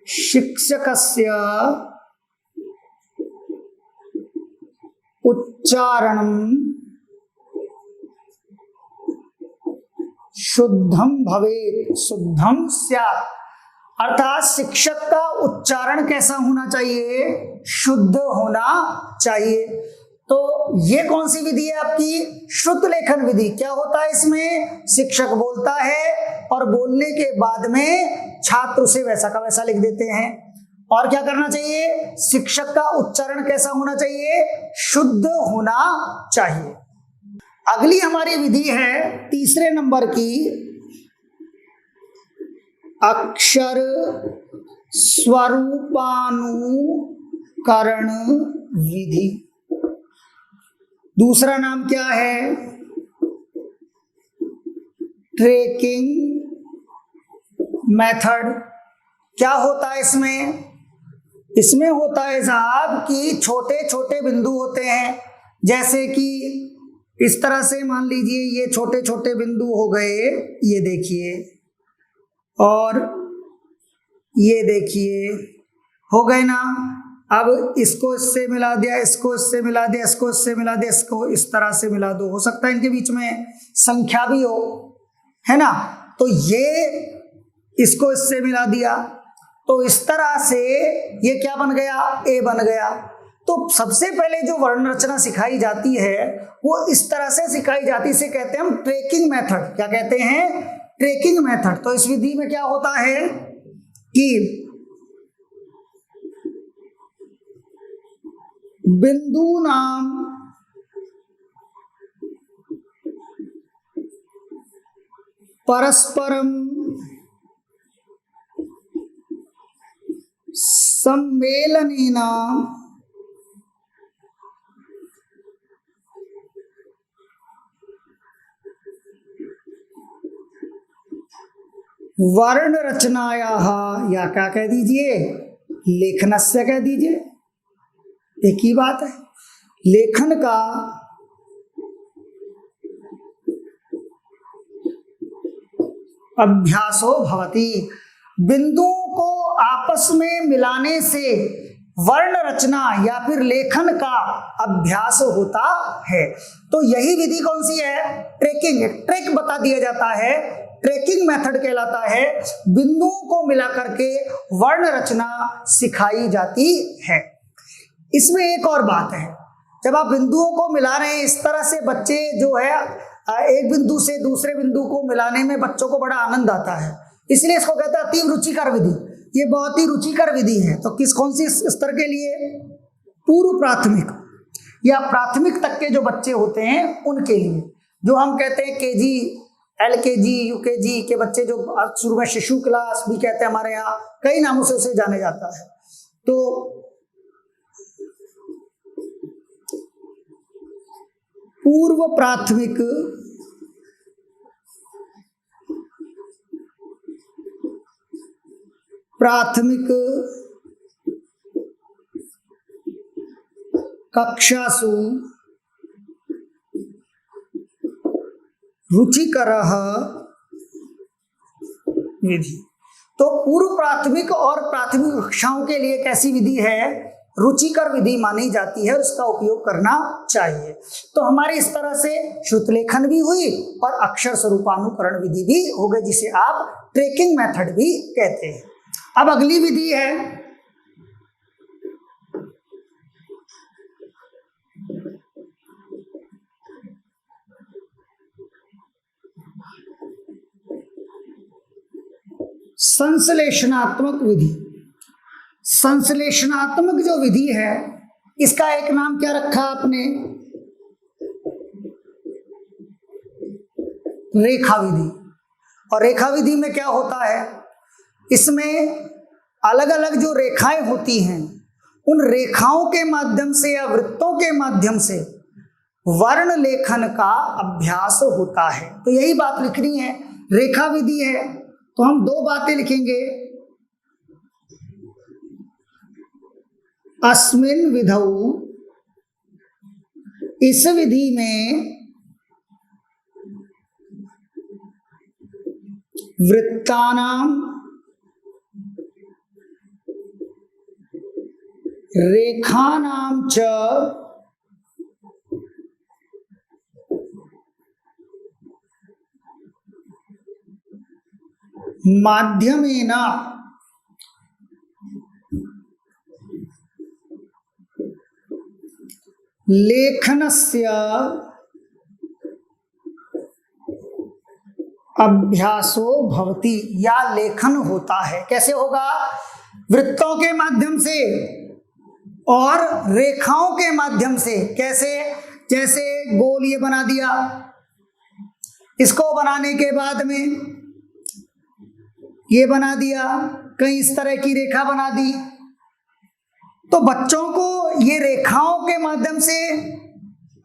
शिक्षकस्य उच्चारणं शुद्धम भवेत्, शुद्धम स्यात्। अर्थात शिक्षक का उच्चारण कैसा होना चाहिए, शुद्ध होना चाहिए। तो ये कौन सी विधि है आपकी, श्रुत लेखन विधि। क्या होता है इसमें, शिक्षक बोलता है और बोलने के बाद में छात्र उसे वैसा का वैसा लिख देते हैं। और क्या करना चाहिए, शिक्षक का उच्चारण कैसा होना चाहिए, शुद्ध होना चाहिए। अगली हमारी विधि है तीसरे नंबर की, अक्षर स्वरूपानुकरण विधि। दूसरा नाम क्या है, ट्रैकिंग मेथड। क्या होता है इसमें, इसमें होता है साहब कि छोटे छोटे बिंदु होते हैं, जैसे कि इस तरह से मान लीजिए ये छोटे छोटे बिंदु हो गए, ये देखिए, और ये देखिए, हो गए ना। अब इसको इससे मिला दिया, इसको इससे मिला दिया, इसको इससे मिला दिया, इसको इस तरह से मिला दो। हो सकता है इनके बीच में संख्या भी हो, है ना। तो ये इसको इससे मिला दिया, तो इस तरह से ये क्या बन गया, ए बन गया। तो सबसे पहले जो वर्ण रचना सिखाई जाती है वो इस तरह से सिखाई जाती है, इसे कहते हैं हम ट्रैकिंग मेथड। क्या कहते हैं, ट्रैकिंग मेथड। तो इस विधि में क्या होता है कि बिंदु नाम परस्परम सम्मेलनेन वर्ण रचनायाः, या क्या कह दीजिए, लेखनस्य कह दीजिए, एक ही बात है। लेखन का अभ्यासो भवति। बिंदुओं को आपस में मिलाने से वर्ण रचना या फिर लेखन का अभ्यास होता है। तो यही विधि कौन सी है, ट्रैकिंग। ट्रैक बता दिया जाता है, ट्रैकिंग मेथड कहलाता है। बिंदुओं को मिला करके वर्ण रचना सिखाई जाती है। इसमें एक और बात है, जब आप बिंदुओं को मिला रहे हैं इस तरह से, बच्चे जो है एक बिंदु से दूसरे बिंदु को मिलाने में बच्चों को बड़ा आनंद आता है, इसलिए इसको कहते हैं अतीव रुचिकर विधि। ये बहुत ही रुचिकर विधि है। तो किस कौन सी स्तर के लिए, पूर्व प्राथमिक या प्राथमिक तक के जो बच्चे होते हैं उनके लिए, जो हम कहते हैं केजी, एलकेजी, यूकेजी के बच्चे, जो शुरू में शिशु क्लास भी कहते हैं, हमारे यहाँ कई नामों से उसे जाने जाता है। तो पूर्व प्राथमिक प्राथमिक कक्षासु रुचिकरः विधि। तो पूर्व प्राथमिक और प्राथमिक कक्षाओं के लिए कैसी विधि है, रुचिकर विधि मानी जाती है और इसका उपयोग करना चाहिए। तो हमारी इस तरह से श्रुतलेखन भी हुई और अक्षर स्वरूपानुकरण विधि भी हो गई, जिसे आप ट्रैकिंग मेथड भी कहते हैं। अब अगली विधि है संश्लेषणात्मक विधि। संश्लेषणात्मक जो विधि है, इसका एक नाम क्या रखा आपने, रेखा विधि। और रेखा विधि में क्या होता है, इसमें अलग अलग जो रेखाएं होती हैं उन रेखाओं के माध्यम से या वृत्तों के माध्यम से वर्ण लेखन का अभ्यास होता है। तो यही बात लिखनी है, रेखा विधि है। तो हम दो बातें लिखेंगे, अस्मिन् विधौ, इस विधि में वृत्तानां रेखानां च माध्यमेन लेखनस्य अभ्यासो भवति, या लेखन होता है। कैसे होगा? वृत्तों के माध्यम से और रेखाओं के माध्यम से। कैसे? जैसे गोल ये बना दिया, इसको बनाने के बाद में ये बना दिया, कहीं इस तरह की रेखा बना दी। तो बच्चों को ये रेखाओं के माध्यम से,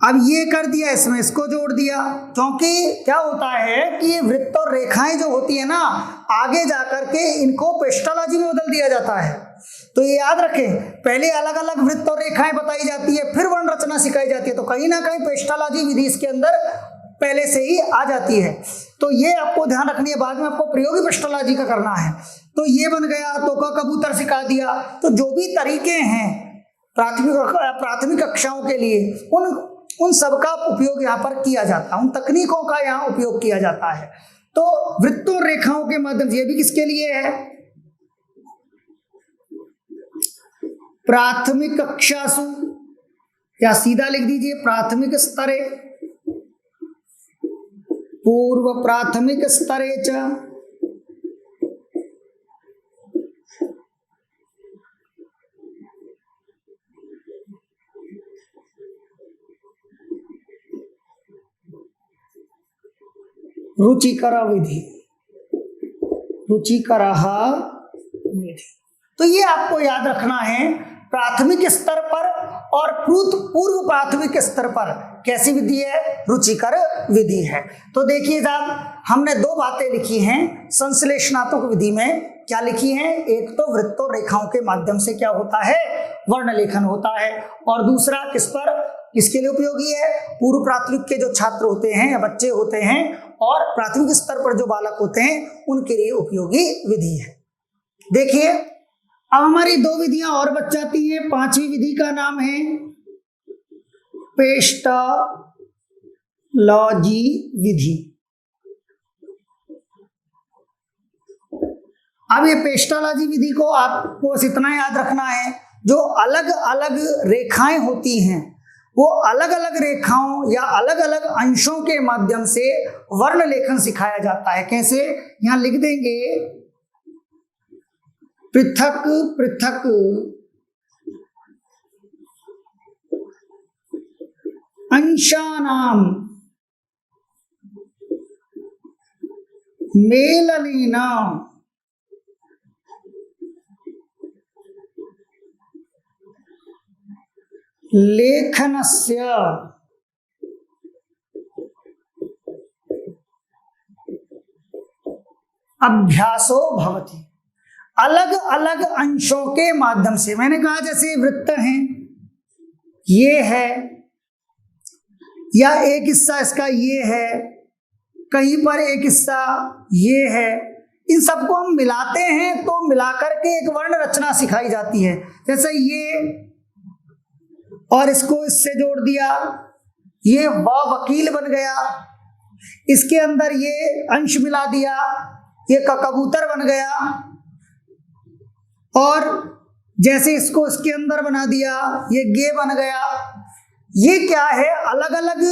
अब ये कर दिया, इसमें इसको जोड़ दिया, क्योंकि क्या होता है कि ये वृत्त और रेखाएं जो होती है ना, आगे जाकर के इनको पेस्टोलॉजी में बदल दिया जाता है। तो ये याद रखें, पहले अलग अलग वृत्त और रेखाएं बताई जाती है, फिर वर्ण रचना सिखाई जाती है। तो कहीं ना कहीं पेस्टोलॉजी विधि इसके अंदर पहले से ही आ जाती है। तो ये आपको ध्यान रखनी है, बाद में आपको प्रयोगी पेस्टोलॉजी का करना है। तो ये बन गया, तो का कबूतर सिखा दिया। तो जो भी तरीके हैं प्राथमिक कक्षाओं के लिए, उन सब का उपयोग यहाँ पर किया जाता है, उन तकनीकों का यहाँ उपयोग किया जाता है। तो वृत्तों रेखाओं के माध्यम से, ये भी किसके लिए है? प्राथमिक कक्षासु, या सीधा लिख दीजिए प्राथमिक स्तरे, पूर्व प्राथमिक स्तरे च रुचिकर विधि, रुचिकरः विधि। तो ये आपको याद रखना है, प्राथमिक स्तर पर और पूर्व प्राथमिक स्तर पर कैसी विधि है? रुचिकर विधि है। तो देखिए साहब, हमने दो बातें लिखी हैं संश्लेषणात्मक विधि में। क्या लिखी हैं? एक तो वृत्तों रेखाओं के माध्यम से क्या होता है? वर्ण लेखन होता है। और दूसरा किस पर, किसके लिए उपयोगी है? पूर्व प्राथमिक के जो छात्र होते हैं या बच्चे होते हैं और प्राथमिक स्तर पर जो बालक होते हैं, उनके लिए उपयोगी विधि है। देखिए, अब हमारी दो विधियां और बच जाती हैं। पांचवी विधि का नाम है पेस्टोलॉजी विधि। अब ये पेस्टोलॉजी विधि को आपको बस इतना याद रखना है, जो अलग अलग रेखाएं होती हैं, वो अलग अलग रेखाओं या अलग अलग अंशों के माध्यम से वर्ण लेखन सिखाया जाता है। कैसे? यहां लिख देंगे, पृथक पृथक अंशानां मेलनेन लेखनस्य अभ्यासो भवति। अलग अलग अंशों के माध्यम से, मैंने कहा जैसे वृत्त हैं, ये है, या एक हिस्सा इसका ये है, कहीं पर एक हिस्सा ये है, इन सबको हम मिलाते हैं तो मिलाकर के एक वर्ण रचना सिखाई जाती है। जैसे ये और इसको इससे जोड़ दिया, ये वकील बन गया, इसके अंदर ये अंश मिला दिया, ये कबूतर बन गया, और जैसे इसको इसके अंदर बना दिया, ये गे बन गया। ये क्या है? अलग अलग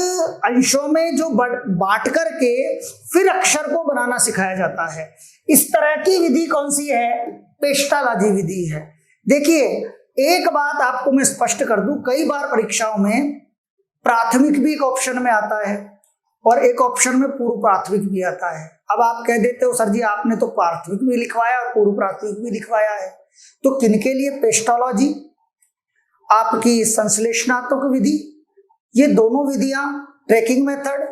अंशों में जो बांट करके फिर अक्षर को बनाना सिखाया जाता है। इस तरह की विधि कौन सी है? पेस्टोलॉजी विधि है। देखिए, एक बात आपको मैं स्पष्ट कर दूं, कई बार परीक्षाओं में प्राथमिक भी एक ऑप्शन में आता है और एक ऑप्शन में पूर्व प्राथमिक भी आता है। अब आप कह देते हो सर जी आपने तो प्राथमिक भी लिखवाया और पूर्व प्राथमिक भी लिखवाया है, तो किनके लिए पेस्टोलॉजी, आपकी संश्लेषणात्मक विधि, ये दोनों विधियां, ट्रैकिंग मेथड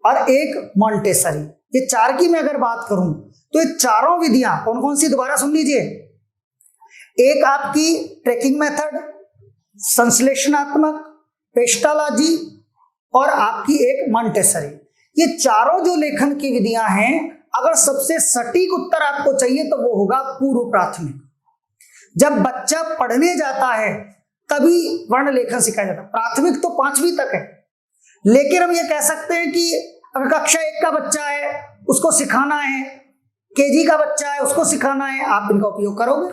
और एक मॉन्टेसरी, ये चार की मैं अगर बात करूं तो ये चारों विधियां कौन कौन सी, दोबारा सुन लीजिए। एक आपकी ट्रैकिंग मेथड, संश्लेषणात्मक, पेस्टोलॉजी और आपकी एक मॉन्टेसरी, ये चारों जो लेखन की विधियां हैं, अगर सबसे सटीक उत्तर आपको चाहिए तो वो होगा पूर्व प्राथमिक। जब बच्चा पढ़ने जाता है तभी वर्ण लेखन सिखाया जाता है। प्राथमिक तो 5वीं तक है, लेकिन हम ये कह सकते हैं कि अगर कक्षा 1 का बच्चा है उसको सिखाना है, केजी का बच्चा है उसको सिखाना है, आप इनका उपयोग करोगे।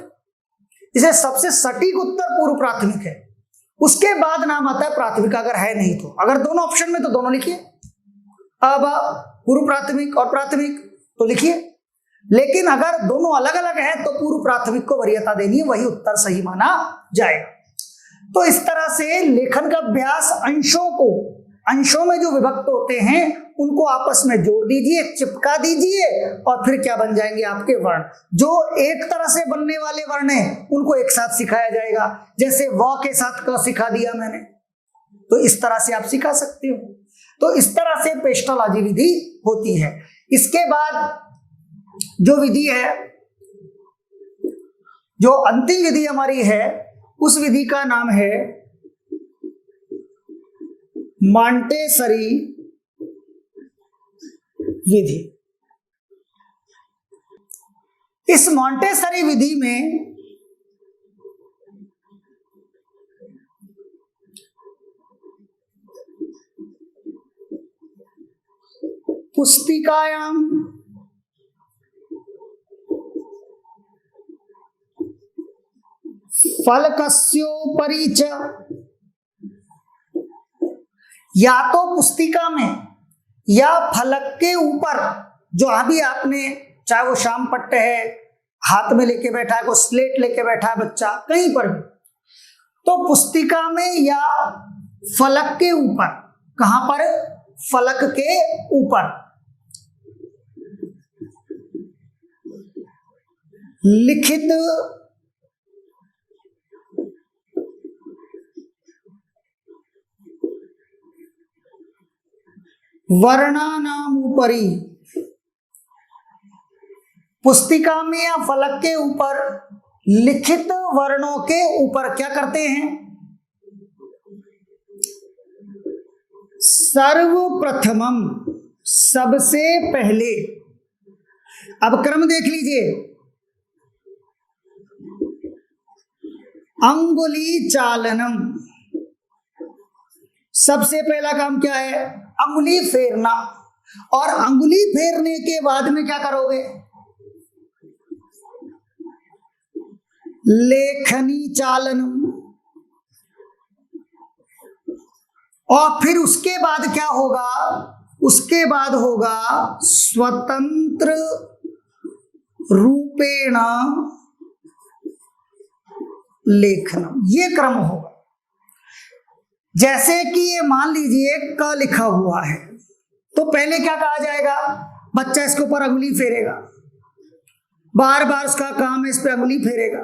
इसे सबसे सटीक उत्तर पूर्व प्राथमिक है। उसके बाद नाम आता है प्राथमिक, अगर है नहीं तो। अगर दोनों ऑप्शन में तो दोनों लिखिए। अब पूर्व प्राथमिक और प्राथमिक तो लिखिए, लेकिन अगर दोनों अलग अलग है तो पूर्व प्राथमिक को वरीयता देनी है, वही उत्तर सही माना जाएगा। तो इस तरह से लेखन का अभ्यास अंशों में जो विभक्त होते हैं उनको आपस में जोड़ दीजिए, चिपका दीजिए और फिर क्या बन जाएंगे आपके वर्ण। जो एक तरह से बनने वाले वर्ण हैं उनको एक साथ सिखाया जाएगा, जैसे व के साथ क सिखा दिया मैंने, तो इस तरह से आप सिखा सकते हो। तो इस तरह से पेस्टोलॉजी विधि होती है। इसके बाद जो विधि है, जो अंतिम विधि हमारी है, उस विधि का नाम है मॉन्टेसरी विधि। इस मॉन्टेसरी विधि में पुस्तिकायाम फलकस्योपरि च, या तो पुस्तिका में या फलक के ऊपर, जो अभी आपने, चाहे वो शाम पट्टे है, हाथ में लेके बैठा है, कोई स्लेट लेके बैठा है बच्चा, कहीं पर भी, तो पुस्तिका में या फलक के ऊपर, कहां पर, फलक के ऊपर लिखित वर्णानाम उपरि, पुस्तिका में या फलक के ऊपर लिखित वर्णों के ऊपर क्या करते हैं, सर्वप्रथमम, सबसे पहले। अब क्रम देख लीजिए, अंगुली चालनम, सबसे पहला काम क्या है, अंगुली फेरना। और अंगुली फेरने के बाद में क्या करोगे, लेखनी चालनम। और फिर उसके बाद क्या होगा, उसके बाद होगा स्वतंत्र रूपेण लेखनम। ये क्रम होगा। जैसे कि ये मान लीजिए क लिखा हुआ है, तो पहले क्या कहा जाएगा, बच्चा इसके ऊपर अंगुली फेरेगा, बार बार उसका काम है, इस पे अंगुली फेरेगा।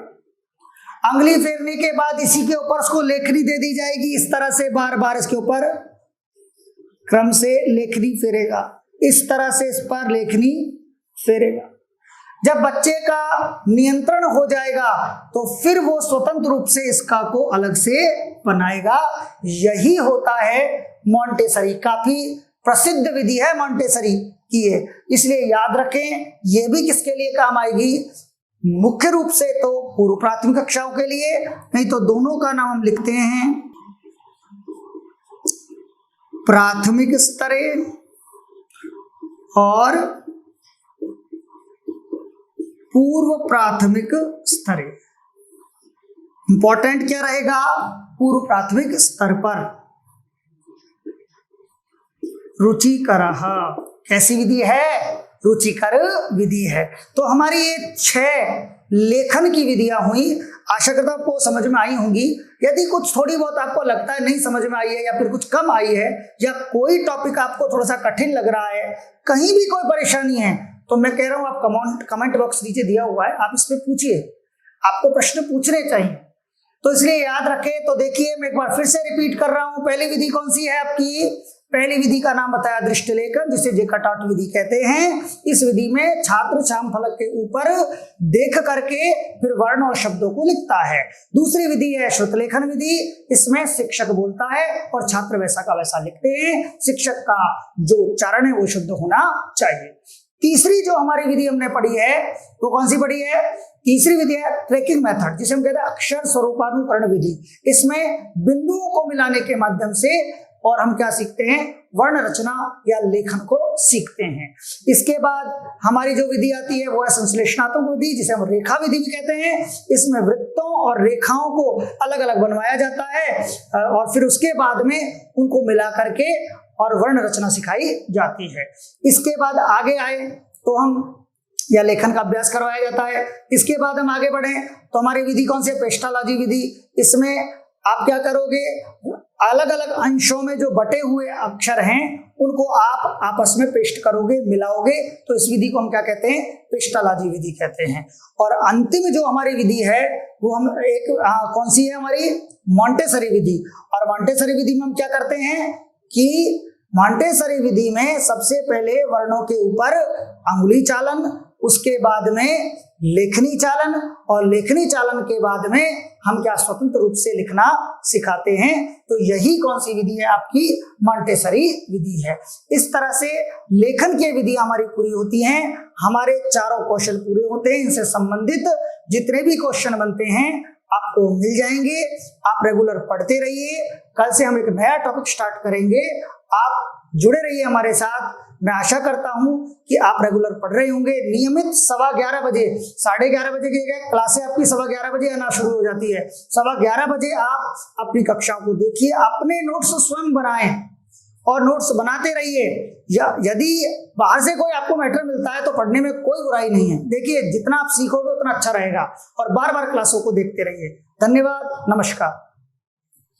अंगुली फेरने के बाद इसी के ऊपर उसको लेखनी दे दी जाएगी, इस तरह से बार बार इसके ऊपर क्रम से लेखनी फेरेगा, इस तरह से इस पर लेखनी फेरेगा। जब बच्चे का नियंत्रण हो जाएगा तो फिर वो स्वतंत्र रूप से इसका को अलग से बनाएगा। यही होता है मॉन्टेसरी। काफी प्रसिद्ध विधि है मॉन्टेसरी की है, इसलिए याद रखें। ये भी किसके लिए काम आएगी, मुख्य रूप से तो पूर्व प्राथमिक कक्षाओं के लिए, नहीं तो दोनों का नाम हम लिखते हैं प्राथमिक स्तरे और पूर्व प्राथमिक स्तरे। इंपॉर्टेंट क्या रहेगा, पूर्व प्राथमिक स्तर पर। रुचिकर, कैसी विधि है, रुचिकर विधि है। तो हमारी ये 6 लेखन की विधियां हुई। आशा करता हूं आपको समझ में आई होंगी। यदि कुछ थोड़ी बहुत आपको लगता है नहीं समझ में आई है, या फिर कुछ कम आई है, या कोई टॉपिक आपको थोड़ा सा कठिन लग रहा है, कहीं भी कोई परेशानी है, तो मैं कह रहा हूं आप कमेंट बॉक्स नीचे दिया हुआ है, आप इस पे पूछिए। आपको प्रश्न पूछने चाहिए, तो इसलिए याद रखें। तो देखिए मैं एक बार फिर से रिपीट कर रहा हूं, पहली विधि कौन सी है आपकी? पहली विधि का नाम बताया दृष्टि लेखन, जिसे जेकार्ट विधि कहते हैं। इस विधि में छात्र श्याम फलक के ऊपर देख करके फिर वर्ण और शब्दों को लिखता है। दूसरी विधि है श्रुत लेखन विधि, इसमें शिक्षक बोलता है और छात्र वैसा का वैसा लिखते हैं। शिक्षक का जो उच्चारण है वो शुद्ध होना चाहिए। तीसरी जो हमारी विधि हमने पढ़ी है वो कौन सी पढ़ी है? तीसरी विधि है ट्रैकिंग मेथड, जिसे हम कहते हैं अक्षर स्वरूपानुकरण विधि। इसमें बिंदुओं को मिलाने के माध्यम से और हम क्या सीखते हैं? वर्ण रचना या लेखन को सीखते हैं। इसके बाद हमारी जो विधि आती है वो है संश्लेषणात्मक विधि, जिसे हम रेखा विधि भी कहते हैं। इसमें वृत्तों और रेखाओं को अलग अलग बनवाया जाता है और फिर उसके बाद में उनको मिला करके और वर्ण रचना सिखाई जाती है। इसके बाद आगे आए तो हम या लेखन का अभ्यास करवाया जाता है। इसके बाद हम आगे बढ़े तो हमारी विधि कौन सी? पेस्टालॉजी विधि। इसमें आप क्या करोगे? अलग अलग अंशों में जो बटे हुए अक्षर हैं उनको आप आपस में पेस्ट करोगे, मिलाओगे, तो इस विधि को हम क्या कहते हैं? पेस्टालॉजी विधि कहते हैं। और अंतिम जो हमारी विधि है वो हम कौन सी है हमारी? मॉन्टेसरी विधि। और मॉन्टेसरी विधि में हम क्या करते हैं कि मॉन्टेसरी विधि में सबसे पहले वर्णों के ऊपर अंगुली चालन, उसके बाद में लेखनी चालन, और लेखनी चालन के बाद में हम क्या स्वतंत्र रूप से लिखना सिखाते हैं। तो यही कौन सी विधि है? आपकी मॉन्टेसरी विधि है। इस तरह से लेखन की विधि हमारी पूरी होती है। हमारे चारों कौशल पूरे होते हैं। इनसे संबंधित जितने भी क्वेश्चन बनते हैं आपको मिल जाएंगे। आप रेगुलर पढ़ते रहिए। कल से हम एक नया टॉपिक स्टार्ट करेंगे। आप जुड़े रहिए हमारे साथ। मैं आशा करता हूं कि आप रेगुलर पढ़ रहे होंगे। नियमित 11:15 बजे, 11:30 बजे की क्लासें आपकी 11:15 बजे आना शुरू हो जाती है। 11:15 बजे आप अपनी कक्षाओं को देखिए, अपने नोट्स स्वयं बनाएं और नोट्स बनाते रहिए। या यदि बाहर से कोई आपको मैटर मिलता है तो पढ़ने में कोई बुराई नहीं है। देखिए जितना आप सीखोगे उतना अच्छा रहेगा, और बार बार क्लासों को देखते रहिए। धन्यवाद, नमस्कार।